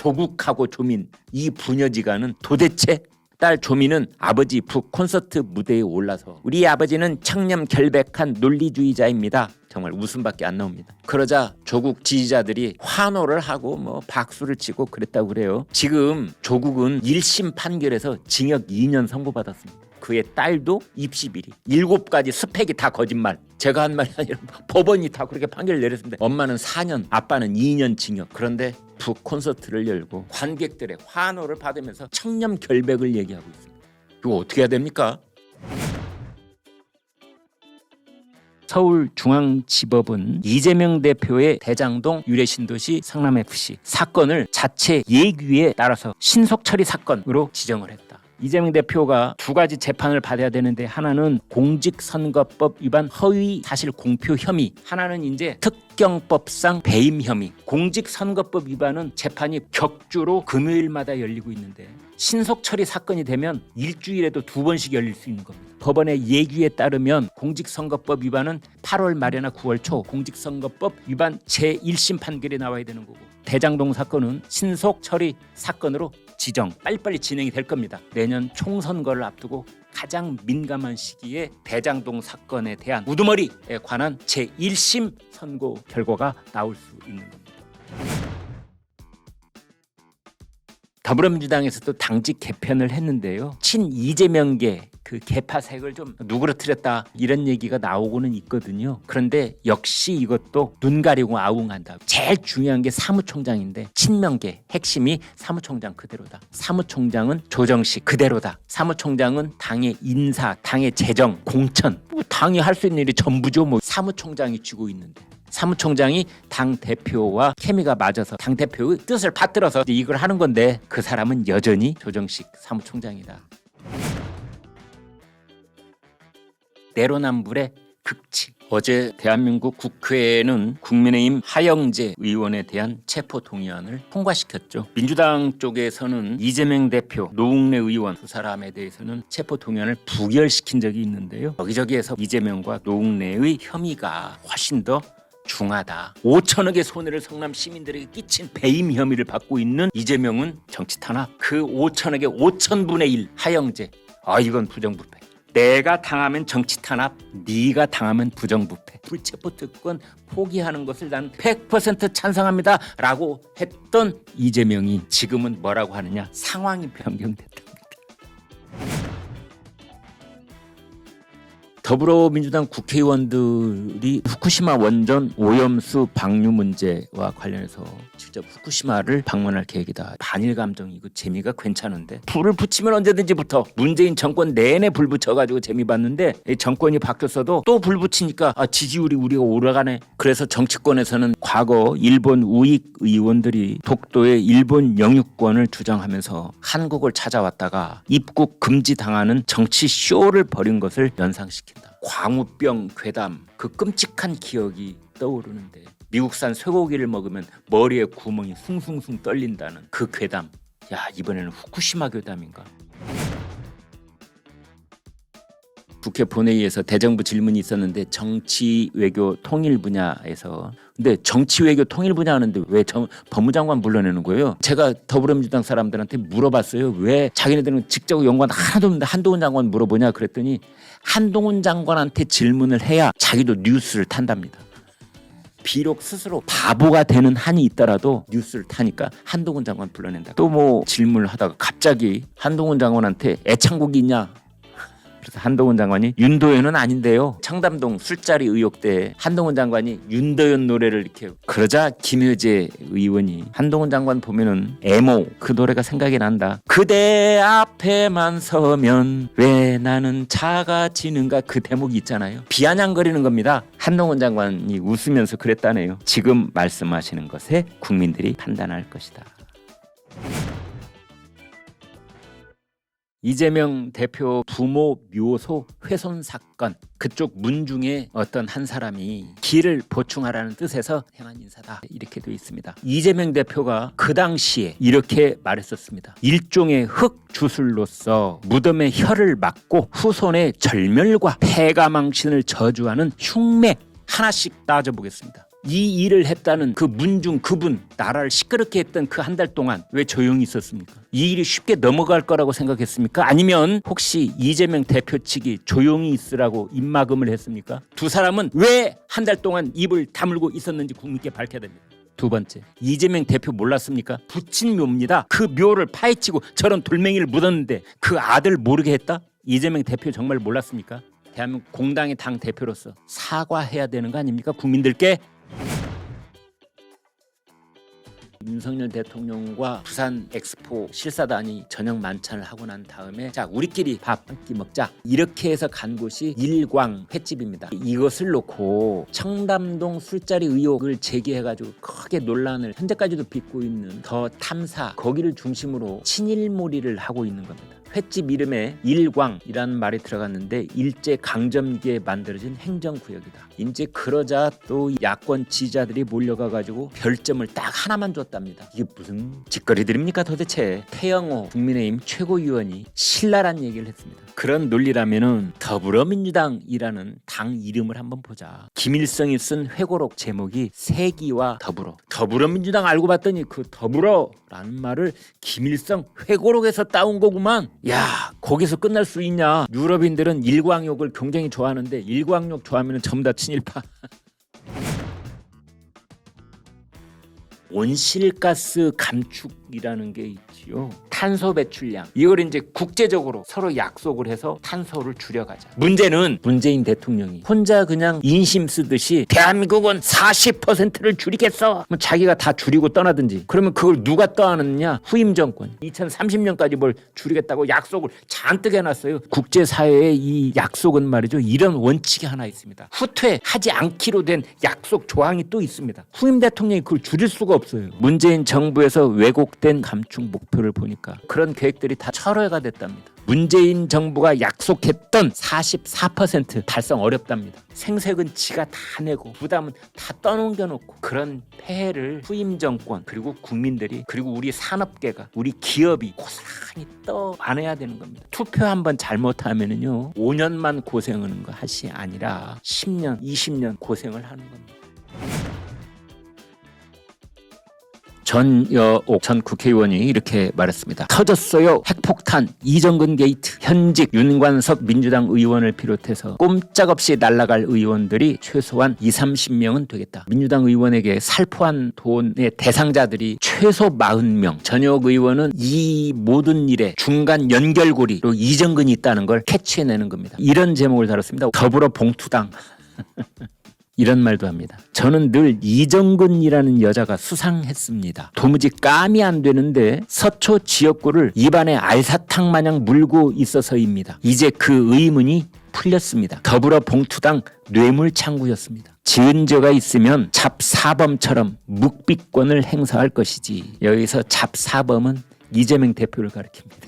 조국하고 조민 이 부녀지간은 도대체. 딸 조민은 아버지 북 콘서트 무대에 올라서 우리 아버지는 청렴 결백한 논리주의자입니다. 정말 웃음밖에 안 나옵니다. 그러자 조국 지지자들이 환호를 하고 뭐 박수를 치고 그랬다고 그래요. 지금 조국은 1심 판결에서 징역 2년 선고받았습니다. 그의 딸도 입시 비리, 7가지 스펙이 다 거짓말. 제가 한 말이 아니라 법원이 다 그렇게 판결을 내렸습니다. 엄마는 4년, 아빠는 2년 징역. 그런데 북 콘서트를 열고 관객들의 환호를 받으면서 청렴 결백을 얘기하고 있습니다. 이거 어떻게 해야 됩니까? 서울중앙지법은 이재명 대표의 대장동 유래신도시 성남FC 사건을 자체 예규에 따라서 신속처리 사건으로 지정을 했다. 이재명 대표가 2가지 재판을 받아야 되는데 하나는 공직선거법 위반 허위 사실 공표 혐의, 하나는 이제 특경법상 배임 혐의. 공직선거법 위반은 재판이 격주로 금요일마다 열리고 있는데 신속처리 사건이 되면 일주일에도 2번씩 열릴 수 있는 겁니다. 법원의 예규에 따르면 공직선거법 위반은 8월 말이나 9월 초 공직선거법 위반 제1심 판결이 나와야 되는 거고, 대장동 사건은 신속처리 사건으로 지정 빨리빨리 진행이 될 겁니다. 내년 총선거를 앞두고 가장 민감한 시기에 대장동 사건에 대한 우두머리에 관한 제1심 선고 결과가 나올 수 있는 겁니다. 더불어민주당에서도 당직 개편을 했는데요. 친 이재명계 그 개파색을 좀 누그러뜨렸다 이런 얘기가 나오고는 있거든요. 그런데 역시 이것도 눈 가리고 아웅한다. 제일 중요한 게 사무총장인데 친명계 핵심이 사무총장 그대로다. 사무총장은 조정식 그대로다. 사무총장은 당의 인사, 당의 재정, 공천, 뭐 당이 할 수 있는 일이 전부죠. 뭐 사무총장이 쥐고 있는데. 사무총장이 당대표와 케미가 맞아서 당대표의 뜻을 받들어서 이걸 하는 건데 그 사람은 여전히 조정식 사무총장이다. 내로남불의 극치. 어제 대한민국 국회는 국민의힘 하영재 의원에 대한 체포동의안을 통과시켰죠. 민주당 쪽에서는 이재명 대표, 노웅래 의원 두 사람에 대해서는 체포동의안을 부결시킨 적이 있는데요. 여기저기에서 이재명과 노웅래의 혐의가 훨씬 더 중하다. 5천억의 손해를 성남 시민들에게 끼친 배임 혐의를 받고 있는 이재명은 정치 탄압. 그 5천억의 5천분의 1 하영재. 이건 부정부패. 내가 당하면 정치 탄압, 네가 당하면 부정부패. 불체포 특권 포기하는 것을 난 100% 찬성합니다 라고 했던 이재명이 지금은 뭐라고 하느냐. 상황이 변경됐다. 더불어민주당 국회의원들이 후쿠시마 원전 오염수 방류 문제와 관련해서 직접 후쿠시마를 방문할 계획이다. 반일 감정이고 재미가 괜찮은데 불을 붙이면 언제든지 붙어. 문재인 정권 내내 불 붙여가지고 재미 봤는데 정권이 바뀌었어도 또 불 붙이니까 지지율이 우리가 올라가네. 그래서 정치권에서는 과거 일본 우익 의원들이 독도의 일본 영유권을 주장하면서 한국을 찾아왔다가 입국 금지당하는 정치 쇼를 벌인 것을 연상시킨다. 광우병 괴담, 그 끔찍한 기억이 떠오르는데 미국산 쇠고기를 먹으면 머리에 구멍이 숭숭숭 떨린다는 그 괴담. 야, 이번에는 후쿠시마 괴담인가? 국회 본회의에서 대정부 질문이 있었는데 정치 외교 통일 분야에서, 근데 정치 외교 통일 분야 하는데 왜 법무장관 불러내는 거예요? 제가 더불어민주당 사람들한테 물어봤어요. 왜 자기네들은 직접 연관 하나도 없는데 한동훈 장관 물어보냐 그랬더니 한동훈 장관한테 질문을 해야 자기도 뉴스를 탄답니다. 비록 스스로 바보가 되는 한이 있더라도 뉴스를 타니까 한동훈 장관 불러낸다. 또 뭐 질문을 하다가 갑자기 한동훈 장관한테 애창곡이 있냐? 그래서 한동훈 장관이 윤도현은 아닌데요. 청담동 술자리 의혹 때 한동훈 장관이 윤도현 노래를 이렇게, 그러자 김효재 의원이 한동훈 장관 보면은 애모 그 노래가 생각이 난다. 그대 앞에만 서면 왜 나는 작아지는가, 그 대목이 있잖아요. 비아냥거리는 겁니다. 한동훈 장관이 웃으면서 그랬다네요. 지금 말씀하시는 것에 국민들이 판단할 것이다. 이재명 대표 부모 묘소 훼손 사건, 그쪽 문 중에 어떤 한 사람이 길을 보충하라는 뜻에서 행한 인사다 이렇게 되어 있습니다. 이재명 대표가 그 당시에 이렇게 말했었습니다. 일종의 흙주술로서 무덤의 혀를 막고 후손의 절멸과 폐가망신을 저주하는 흉맥 하나씩 따져보겠습니다. 이 일을 했다는 그 문중 그분, 나라를 시끄럽게 했던 그 한 달 동안 왜 조용히 있었습니까? 이 일이 쉽게 넘어갈 거라고 생각했습니까? 아니면 혹시 이재명 대표 측이 조용히 있으라고 입막음을 했습니까? 두 사람은 왜 한 달 동안 입을 다물고 있었는지 국민께 밝혀야 됩니다. 두 번째, 이재명 대표 몰랐습니까? 부친 묘입니다. 그 묘를 파헤치고 저런 돌멩이를 묻었는데 그 아들 모르게 했다? 이재명 대표 정말 몰랐습니까? 대한민국 공당의 당 대표로서 사과해야 되는 거 아닙니까? 국민들께. 윤석열 대통령과 부산 엑스포 실사단이 저녁 만찬을 하고 난 다음에 자 우리끼리 밥 한 끼 먹자 이렇게 해서 간 곳이 일광 횟집입니다. 이것을 놓고 청담동 술자리 의혹을 제기해가지고 크게 논란을 현재까지도 빚고 있는 더 탐사 거기를 중심으로 친일몰이를 하고 있는 겁니다. 횟집 이름에 일광이라는 말이 들어갔는데 일제 강점기에 만들어진 행정구역이다. 이제 그러자 또 야권 지지자들이 몰려가가지고 별점을 딱 하나만 줬답니다. 이게 무슨 짓거리들입니까 도대체. 태영호 국민의힘 최고위원이 신랄한 얘기를 했습니다. 그런 논리라면은 더불어민주당이라는 당 이름을 한번 보자. 김일성이 쓴 회고록 제목이 세기와 더불어. 더불어민주당 알고 봤더니 그 더불어라는 말을 김일성 회고록에서 따온 거구만. 야, 거기서 끝날 수 있냐. 유럽인들은 일광욕을 굉장히 좋아하는데 일광욕 좋아하면 전부 다 친일파. 온실가스 감축이라는 게 있지요. 탄소 배출량. 이걸 이제 국제적으로 서로 약속을 해서 탄소를 줄여가자. 문제는 문재인 대통령이 혼자 그냥 인심 쓰듯이 대한민국은 40%를 줄이겠어. 자기가 다 줄이고 떠나든지. 그러면 그걸 누가 떠안느냐? 후임 정권. 2030년까지 뭘 줄이겠다고 약속을 잔뜩 해놨어요. 국제사회의 이 약속은 말이죠. 이런 원칙이 하나 있습니다. 후퇴하지 않기로 된 약속 조항이 또 있습니다. 후임 대통령이 그걸 줄일 수가 없어요. 문재인 정부에서 왜곡된 감축 목표를 보니까 그런 계획들이 다 철회가 됐답니다. 문재인 정부가 약속했던 44% 달성 어렵답니다. 생색은 지가 다 내고 부담은 다 떠넘겨놓고 그런 폐해를 후임 정권 그리고 국민들이 그리고 우리 산업계가 우리 기업이 고스란히 떠안아야 되는 겁니다. 투표 한번 잘못하면은요 5년만 고생하는 것이 아니라 10년 20년 고생을 하는 겁니다. 전여옥 전 국회의원이 이렇게 말했습니다. 터졌어요. 핵폭탄 이정근 게이트. 현직 윤관석 민주당 의원을 비롯해서 꼼짝없이 날아갈 의원들이 최소한 20-30명은 되겠다. 민주당 의원에게 살포한 돈의 대상자들이 최소 40명. 전여옥 의원은 이 모든 일에 중간 연결고리로 이정근이 있다는 걸 캐치해내는 겁니다. 이런 제목을 달았습니다. 더불어 봉투당. 이런 말도 합니다. 저는 늘 이정근이라는 여자가 수상했습니다. 도무지 감이 안 되는데 서초 지역구를 입안에 알사탕 마냥 물고 있어서입니다. 이제 그 의문이 풀렸습니다. 더불어 봉투당 뇌물창구였습니다. 지은 죄가 있으면 잡사범처럼 묵비권을 행사할 것이지. 여기서 잡사범은 이재명 대표를 가리킵니다.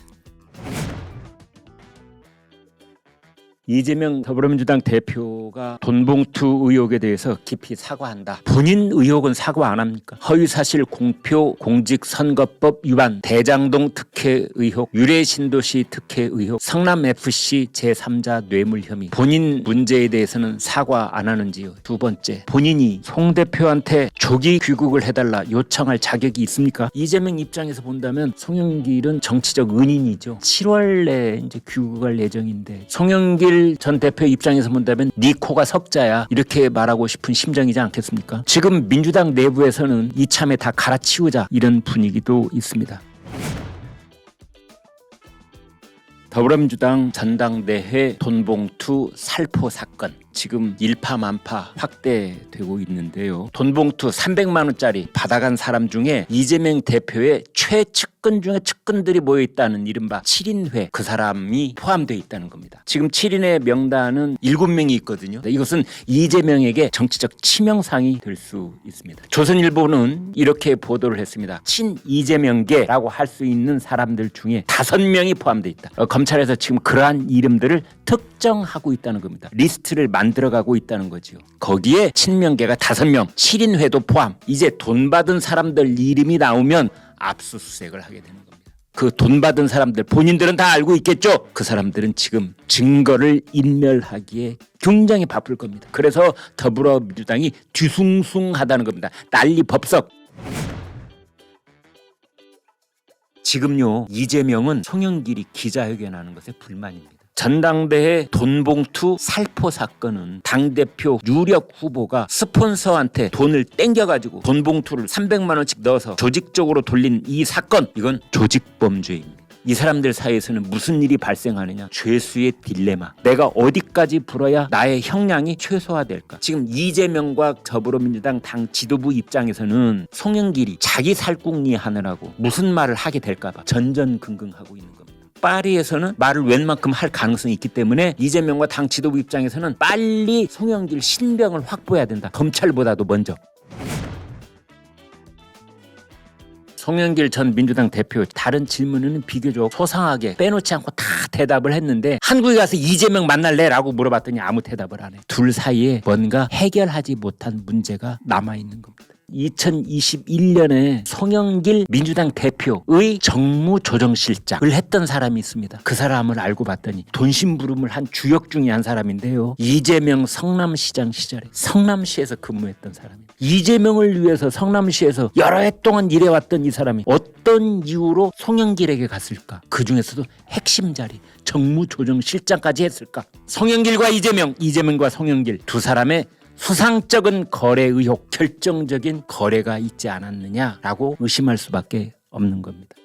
이재명 더불어민주당 대표가 돈봉투 의혹에 대해서 깊이 사과한다. 본인 의혹은 사과 안 합니까? 허위사실 공표 공직선거법 위반, 대장동 특혜 의혹, 유래신도시 특혜 의혹, 성남FC 제3자 뇌물 혐의. 본인 문제에 대해서는 사과 안 하는지요. 두 번째, 본인이 송 대표한테 조기 귀국을 해달라 요청할 자격이 있습니까? 이재명 입장에서 본다면 송영길은 정치적 은인이죠. 7월 내에 이제 귀국할 예정인데 송영길 전 대표 입장에서 본다면 네 코가 석자야 이렇게 말하고 싶은 심정이지 않겠습니까? 지금 민주당 내부에서는 이참에 다 갈아치우자 이런 분위기도 있습니다. 더불어민주당 전당대회 돈봉투 살포 사건 지금 일파만파 확대되고 있는데요. 돈봉투 300만 원짜리 받아간 사람 중에 이재명 대표의 최측근 중에 측근들이 모여있다는 이른바 7인회 그 사람이 포함되어 있다는 겁니다. 지금 7인의 명단은 7명이 있거든요. 이것은 이재명에게 정치적 치명상이 될 수 있습니다. 조선일보는 이렇게 보도를 했습니다. 친 이재명계라고 할 수 있는 사람들 중에 5명이 포함되어 있다. 검찰에서 지금 그러한 이름들을 특정하고 있다는 겁니다. 리스트를 만들어가고 있다는 거죠. 거기에 친명계가 5명, 7인회도 포함. 이제 돈 받은 사람들 이름이 나오면 압수수색을 하게 되는 겁니다. 그 돈 받은 사람들 본인들은 다 알고 있겠죠. 그 사람들은 지금 증거를 인멸하기에 굉장히 바쁠 겁니다. 그래서 더불어민주당이 뒤숭숭하다는 겁니다. 난리법석. 지금요 이재명은 송영길이 기자회견하는 것에 불만입니다. 전당대회 돈봉투 살포 사건은 당대표 유력 후보가 스폰서한테 돈을 땡겨가지고 돈봉투를 300만 원씩 넣어서 조직적으로 돌린 이 사건, 이건 조직범죄입니다. 이 사람들 사이에서는 무슨 일이 발생하느냐, 죄수의 딜레마. 내가 어디까지 불어야 나의 형량이 최소화될까. 지금 이재명과 더불어민주당 당 지도부 입장에서는 송영길이 자기 살궁리 하느라고 무슨 말을 하게 될까 봐 전전긍긍하고 있는 겁니다. 파리에서는 말을 웬만큼 할 가능성이 있기 때문에 이재명과 당 지도부 입장에서는 빨리 송영길 신병을 확보해야 된다. 검찰보다도 먼저. 송영길 전 민주당 대표 다른 질문에는 비교적 소상하게 빼놓지 않고 다 대답을 했는데 한국에 가서 이재명 만날래라고 물어봤더니 아무 대답을 안 해. 둘 사이에 뭔가 해결하지 못한 문제가 남아있는 겁니다. 2021년에 송영길 민주당 대표의 정무조정실장을 했던 사람이 있습니다. 그 사람을 알고 봤더니 돈심부름을 한 주역 중에 한 사람인데요. 이재명 성남시장 시절에 성남시에서 근무했던 사람입니다. 이재명을 위해서 성남시에서 여러 해 동안 일해왔던 이 사람이 어떤 이유로 송영길에게 갔을까? 그 중에서도 핵심 자리 정무조정실장까지 했을까? 송영길과 이재명, 이재명과 송영길 두 사람의 수상적인 거래 의혹, 결정적인 거래가 있지 않았느냐라고 의심할 수밖에 없는 겁니다.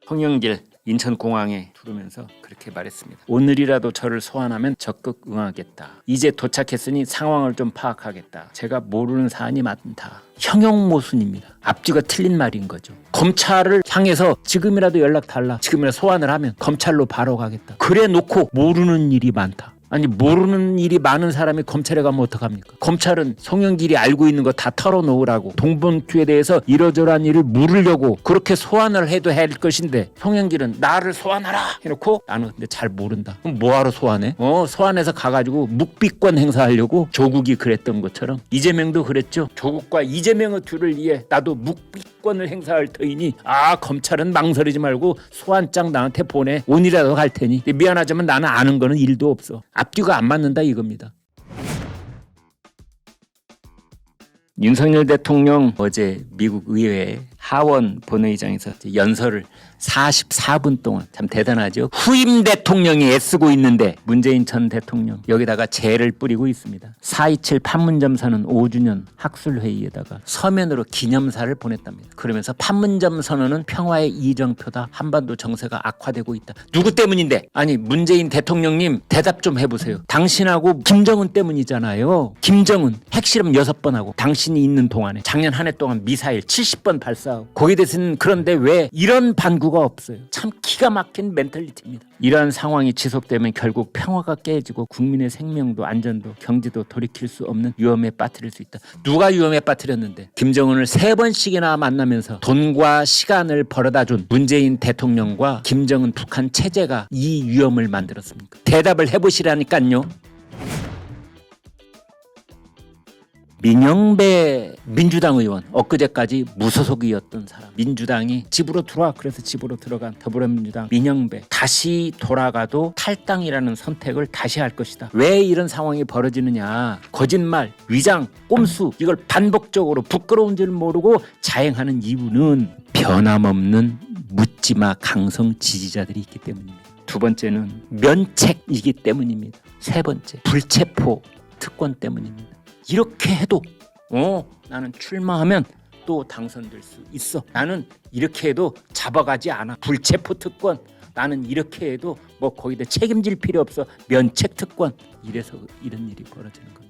송영길 인천공항에 들어오면서 그렇게 말했습니다. 오늘이라도 저를 소환하면 적극 응하겠다. 이제 도착했으니 상황을 좀 파악하겠다. 제가 모르는 사안이 많다. 형용모순입니다. 앞뒤가 틀린 말인 거죠. 검찰을 향해서 지금이라도 연락 달라. 지금이라도 소환을 하면 검찰로 바로 가겠다. 그래 놓고 모르는 일이 많다. 아니 모르는 일이 많은 사람이 검찰에 가면 어떡합니까? 검찰은 송영길이 알고 있는 거 다 털어놓으라고 돈봉투에 대해서 이러저러한 일을 물으려고 그렇게 소환을 해도 할 것인데 송영길은 나를 소환하라 해놓고 나는 근데 잘 모른다. 그럼 뭐하러 소환해? 소환해서 가가지고 묵비권 행사하려고 조국이 그랬던 것처럼 이재명도 그랬죠. 조국과 이재명의 둘을 위해 나도 묵비권을 행사할 터이니 검찰은 망설이지 말고 소환장 나한테 보내. 오늘이라도 갈 테니 미안하지만 나는 아는 거는 일도 없어. 앞뒤가 안 맞는다 이겁니다. 윤석열 대통령 어제 미국 의회 하원 본회의장에서 연설을 44분 동안 참 대단하죠. 후임 대통령이 애쓰고 있는데 문재인 전 대통령 여기다가 재를 뿌리고 있습니다. 4.27 판문점 선언 5주년 학술회의에다가 서면으로 기념사를 보냈답니다. 그러면서 판문점 선언은 평화의 이정표다. 한반도 정세가 악화되고 있다. 누구 때문인데? 아니 문재인 대통령님 대답 좀 해보세요. 당신하고 김정은 때문이잖아요. 김정은 핵실험 6번 하고 당신이 있는 동안에 작년 한 해 동안 미사일 70번 발사하고 거기에 대해서는 그런데 왜 이런 반구가 없어요. 참 기가 막힌 멘탈리티입니다. 이러한 상황이 지속되면 결국 평화가 깨지고 국민의 생명도 안전도 경제도 돌이킬 수 없는 위험에 빠뜨릴 수 있다. 누가 위험에 빠뜨렸는데? 김정은을 3번씩이나 만나면서 돈과 시간을 벌어다준 문재인 대통령과 김정은 북한 체제가 이 위험을 만들었습니까? 대답을 해보시라니까요. 민영배 민주당 의원 엊그제까지 무소속이었던 사람 민주당이 집으로 들어와 그래서 집으로 들어간 더불어민주당 민영배 다시 돌아가도 탈당이라는 선택을 다시 할 것이다. 왜 이런 상황이 벌어지느냐. 거짓말, 위장, 꼼수 이걸 반복적으로 부끄러운 줄 모르고 자행하는 이유는 변함없는 묻지마 강성 지지자들이 있기 때문입니다. 두 번째는 면책이기 때문입니다. 세 번째 불체포 특권 때문입니다. 이렇게 해도 나는 출마하면 또 당선될 수 있어. 나는 이렇게 해도 잡아가지 않아. 불체포 특권. 나는 이렇게 해도 뭐 거기다 책임질 필요 없어. 면책 특권. 이래서 이런 일이 벌어지는 겁니다.